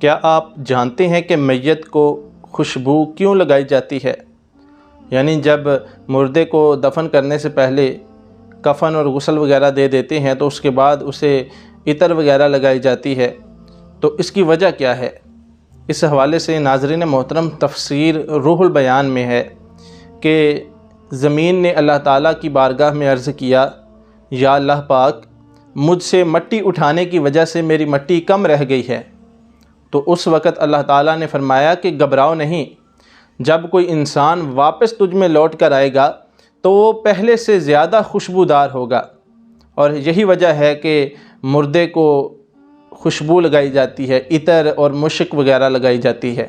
کیا آپ جانتے ہیں کہ میت کو خوشبو کیوں لگائی جاتی ہے؟ یعنی جب مردے کو دفن کرنے سے پہلے کفن اور غسل وغیرہ دے دیتے ہیں تو اس کے بعد اسے عطر وغیرہ لگائی جاتی ہے، تو اس کی وجہ کیا ہے؟ اس حوالے سے ناظرین محترم تفسیر روح البیان میں ہے کہ زمین نے اللہ تعالیٰ کی بارگاہ میں عرض کیا، یا اللہ پاک مجھ سے مٹی اٹھانے کی وجہ سے میری مٹی کم رہ گئی ہے۔ تو اس وقت اللہ تعالیٰ نے فرمایا کہ گھبراؤ نہیں، جب کوئی انسان واپس تجھ میں لوٹ کر آئے گا تو وہ پہلے سے زیادہ خوشبودار ہوگا، اور یہی وجہ ہے کہ مردے کو خوشبو لگائی جاتی ہے، عطر اور مشک وغیرہ لگائی جاتی ہے۔